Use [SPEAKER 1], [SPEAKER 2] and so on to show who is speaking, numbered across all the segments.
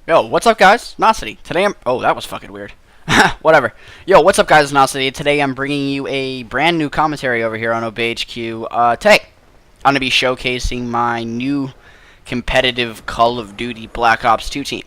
[SPEAKER 1] Yo, what's up, guys? NoSSity. Today I'm. Oh, that was fucking weird. Whatever. Yo, what's up, guys? NoSSity. Today I'm bringing you a brand new commentary over here on ObeyHQ. Today I'm gonna be showcasing my new competitive Call of Duty Black Ops 2 team.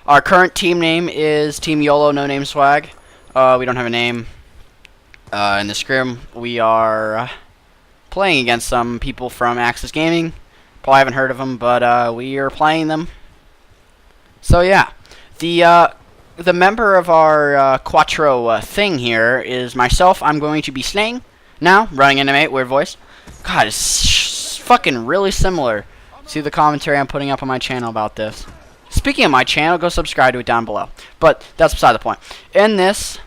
[SPEAKER 1] Our current team name is Team YOLO No Name Swag. We don't have a name. In the scrim, we are playing against some people from Axis Gaming. Probably haven't heard of them, but we are playing them. So yeah, the member of our Quattro thing here is myself. I'm going to be Sling now, running into weird voice. God, it's fucking really similar to the commentary I'm putting up on my channel about this. Speaking of my channel, go subscribe to it down below. But that's beside the point. In this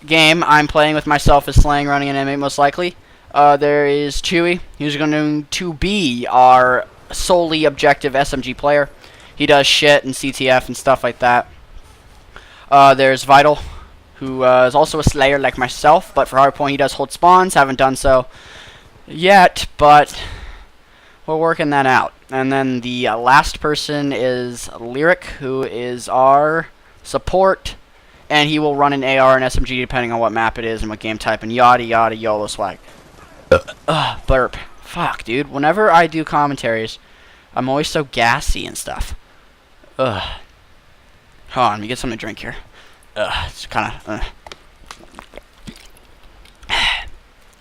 [SPEAKER 1] game, I'm playing with myself as Slang, running an inmate most likely. There is Chewy, who's going to be our solely objective SMG player. He does shit and CTF and stuff like that. There's Vital, who is also a Slayer like myself, but for hardpoint he does hold spawns. Haven't done so yet, but we're working that out. And then the last person is Lyric, who is our support, and he will run an AR and SMG depending on what map it is and what game type, and yada yada YOLO swag. Burp. Fuck, dude. Whenever I do commentaries, I'm always so gassy and stuff. Ugh. Hold on, let me get something to drink here. It's kind of.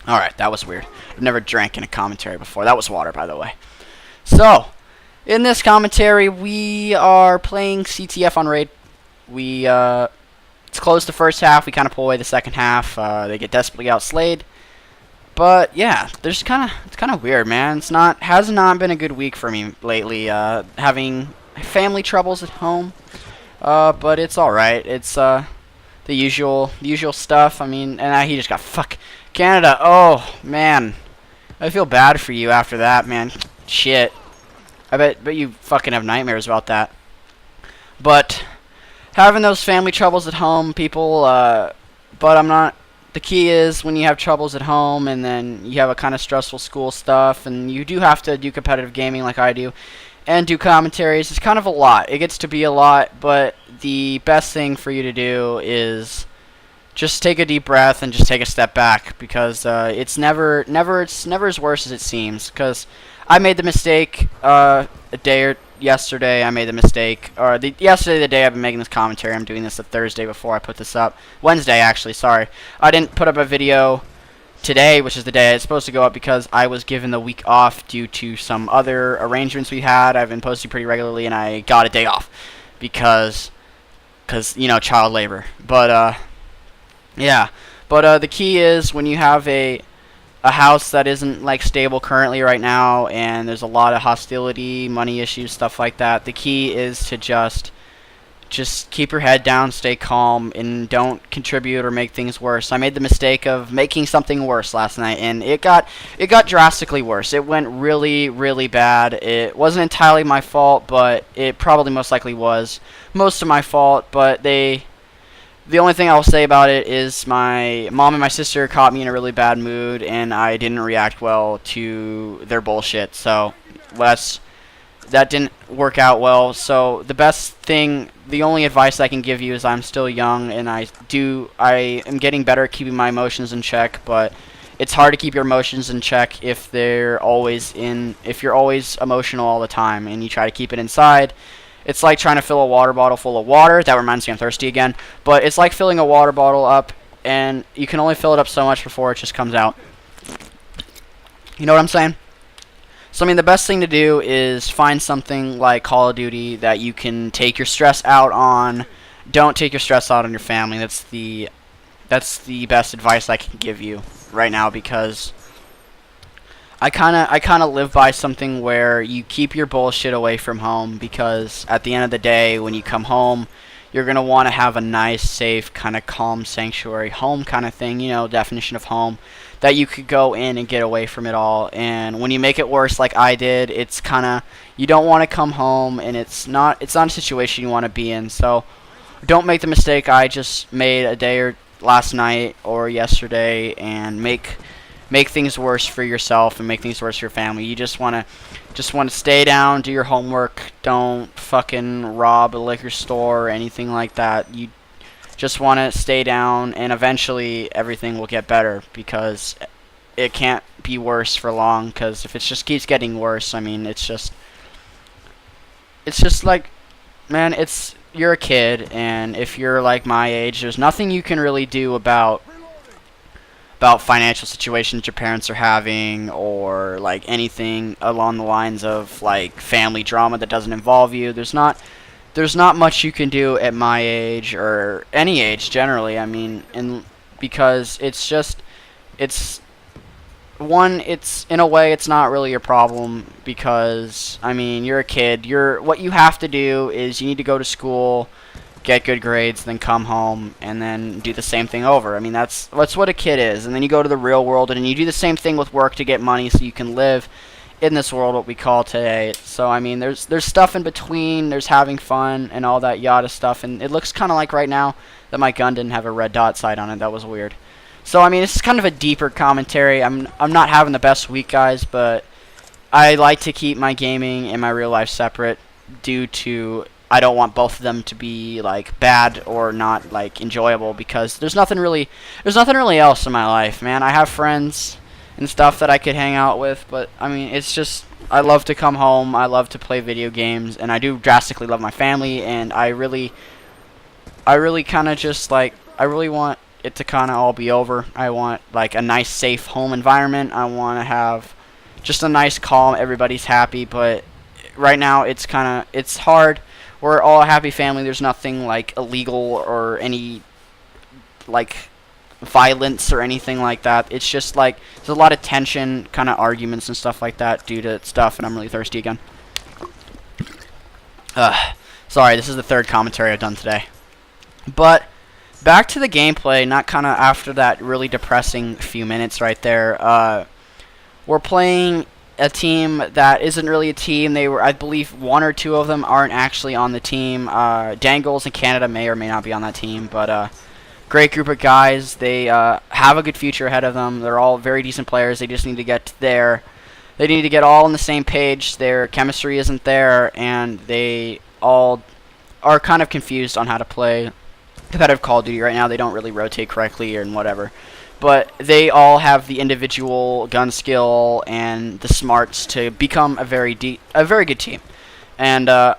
[SPEAKER 1] Alright, that was weird. I've never drank in a commentary before. That was water, by the way. So, in this commentary, we are playing CTF on raid. It's close the first half. We kind of pull away the second half. They get desperately outslayed. But yeah, it's kind of weird, man. Has not been a good week for me lately. Having family troubles at home. But it's all right. It's the usual stuff. I mean, and he just got Canada. Oh man, I feel bad for you after that, man. Shit. I bet you fucking have nightmares about that. But having those family troubles at home, people. But I'm not. The key is when you have troubles at home and then you have a kind of stressful school stuff and you do have to do competitive gaming like I do and do commentaries, it's kind of a lot. It gets to be a lot, but the best thing for you to do is just take a deep breath and just take a step back, because it's never as worse as it seems. Because I made the mistake yesterday. I made the mistake, or yesterday, the day I've been making this commentary. I'm doing this the Thursday before I put this up. Wednesday, actually, sorry. I didn't put up a video today, which is the day it's supposed to go up, because I was given the week off due to some other arrangements we had. I've been posting pretty regularly, and I got a day off because you know, child labor. But yeah. But the key is when you have a house that isn't like stable currently right now, and there's a lot of hostility, money issues, stuff like that. The key is to just keep your head down, stay calm, and don't contribute or make things worse. I made the mistake of making something worse last night, and it got drastically worse. It went really, really bad. It wasn't entirely my fault, but it probably most likely was most of my fault. But the only thing I'll say about it is my mom and my sister caught me in a really bad mood, and I didn't react well to their bullshit. So that didn't work out well. So the only advice I can give you is I'm still young, and I am getting better at keeping my emotions in check, but it's hard to keep your emotions in check if you're always emotional all the time and you try to keep it inside. It's like trying to fill a water bottle full of water. That reminds me I'm thirsty again. But it's like filling a water bottle up, and you can only fill it up so much before it just comes out. You know what I'm saying? So, I mean, the best thing to do is find something like Call of Duty that you can take your stress out on. Don't take your stress out on your family. That's the best advice I can give you right now, because I kind of live by something where you keep your bullshit away from home, because at the end of the day, when you come home, you're going to want to have a nice, safe, kind of calm sanctuary home kind of thing, you know, definition of home, that you could go in and get away from it all. And when you make it worse like I did, it's kind of, you don't want to come home, and it's not a situation you want to be in. So don't make the mistake I just made last night or yesterday, and make make things worse for yourself and make things worse for your family. You just want to stay down, do your homework, don't fucking rob a liquor store or anything like that. You just want to stay down, and eventually everything will get better, because it can't be worse for long, because if it just keeps getting worse, I mean, it's just like, man, you're a kid, and if you're like my age, there's nothing you can really do about financial situations your parents are having, or like anything along the lines of like family drama that doesn't involve you. There's not much you can do at my age, or any age generally. I mean, because it's in a way it's not really your problem, because I mean, you're a kid. What you have to do is you need to go to school, get good grades, then come home and then do the same thing over. I mean, that's what a kid is. And then you go to the real world and you do the same thing with work to get money so you can live in this world what we call today. So I mean, there's stuff in between. There's having fun and all that yada stuff, and it looks kind of like right now that my gun didn't have a red dot sight on it. That was weird. So I mean, it's kind of a deeper commentary. I'm not having the best week, guys, but I like to keep my gaming and my real life separate due to I don't want both of them to be like bad or not like enjoyable, because there's nothing really else in my life, man. I have friends and stuff that I could hang out with, but I mean, it's just I love to come home, I love to play video games, and I do drastically love my family, and I really kind of just like I really want it to kind of all be over. I want like a nice safe home environment. I want to have just a nice calm, everybody's happy, but right now it's hard. We're all a happy family. There's nothing like illegal or any like violence or anything like that. It's just like there's a lot of tension, kind of arguments and stuff like that due to stuff, and I'm really thirsty again. Sorry, this is the third commentary I've done today. But back to the gameplay, not kind of after that really depressing few minutes right there. We're playing a team that isn't really a team. I believe one or two of them aren't actually on the team. Dangles in Canada may or may not be on that team, but great group of guys. They have a good future ahead of them. They're all very decent players. They just need to get they need to get all on the same page. Their chemistry isn't there, and they all are kind of confused on how to play competitive Call of Duty right now. They don't really rotate correctly and whatever. But they all have the individual gun skill and the smarts to become a very good team. And I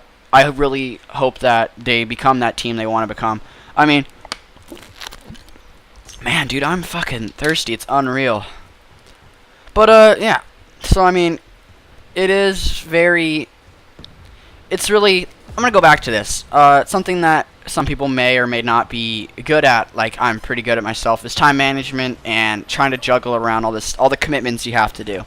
[SPEAKER 1] really hope that they become that team they want to become. I mean, man, dude, I'm fucking thirsty. It's unreal. But, yeah. So, I mean, it's really... I'm going to go back to this. Something that some people may or may not be good at, like I'm pretty good at myself, is time management and trying to juggle around all the commitments you have to do.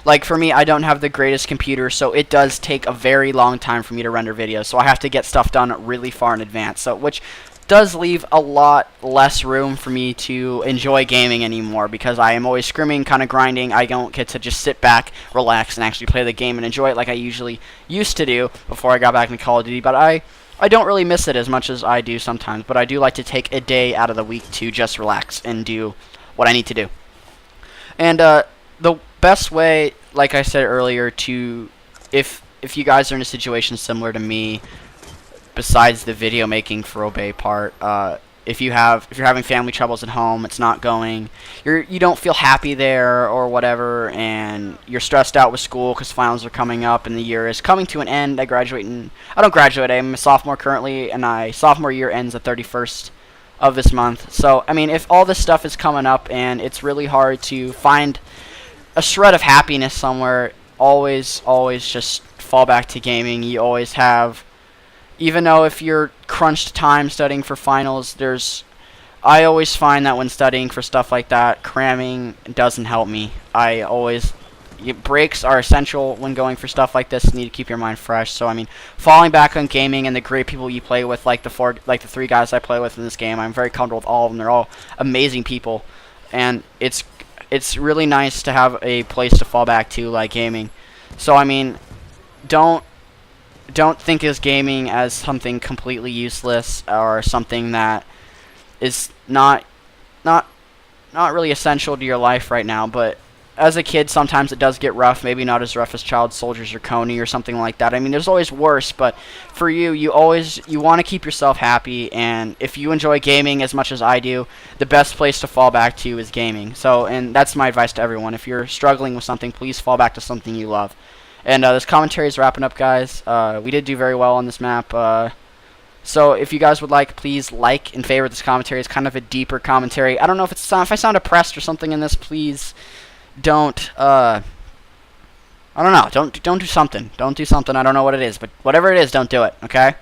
[SPEAKER 1] Like for me, I don't have the greatest computer, so it does take a very long time for me to render videos, so I have to get stuff done really far in advance, so which does leave a lot less room for me to enjoy gaming anymore, because I am always scrimming, kind of grinding. I don't get to just sit back, relax, and actually play the game and enjoy it like I usually used to do before I got back into Call of Duty. But I don't really miss it as much as I do sometimes, but I do like to take a day out of the week to just relax and do what I need to do. And the best way, like I said earlier, if you guys are in a situation similar to me, besides the video making for Obey part, if you're having family troubles at home, it's not going, you don't feel happy there or whatever, and you're stressed out with school because finals are coming up and the year is coming to an end. I don't graduate, I'm a sophomore currently, and my sophomore year ends the 31st of this month. So, I mean, if all this stuff is coming up and it's really hard to find a shred of happiness somewhere, always just fall back to gaming. You always have... Even though if you're crunched time studying for finals, I always find that when studying for stuff like that, cramming doesn't help me. Breaks are essential when going for stuff like this. You need to keep your mind fresh. So I mean, falling back on gaming and the great people you play with, like the three guys I play with in this game, I'm very comfortable with all of them. They're all amazing people, and it's really nice to have a place to fall back to like gaming. So I mean, don't think of gaming as something completely useless or something that is not really essential to your life right now. But as a kid, sometimes it does get rough. Maybe not as rough as Child Soldiers or Coney or something like that. I mean, there's always worse, but for you, you want to keep yourself happy. And if you enjoy gaming as much as I do, the best place to fall back to is gaming. So, and that's my advice to everyone. If you're struggling with something, please fall back to something you love. And this commentary is wrapping up, guys. We did do very well on this map. So if you guys would like, please like and favorite this commentary. It's kind of a deeper commentary. I don't know if if I sound depressed or something in this, please don't. I don't know. Don't do something. Don't do something. I don't know what it is, but whatever it is, don't do it. Okay.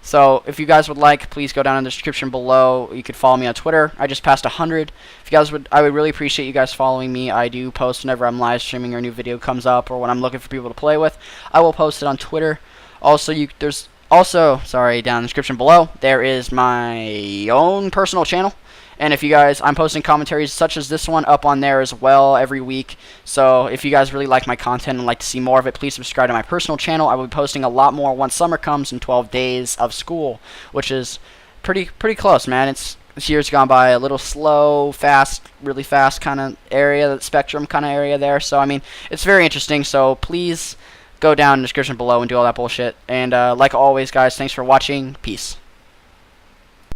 [SPEAKER 1] So if you guys would like, please go down in the description below. You could follow me on Twitter. I just passed 100. If you guys would, I would really appreciate you guys following me. I do post whenever I'm live streaming or a new video comes up, or when I'm looking for people to play with. I will post it on Twitter. Also, there's also, sorry, down in the description below, there is my own personal channel. And if you guys, I'm posting commentaries such as this one up on there as well every week. So if you guys really like my content and like to see more of it, please subscribe to my personal channel. I will be posting a lot more once summer comes and 12 days of school, which is pretty close, man. This year's gone by a little slow, fast, really fast kind of area, spectrum kind of area there. So, I mean, it's very interesting. So please go down in the description below and do all that bullshit. And like always, guys, thanks for watching. Peace.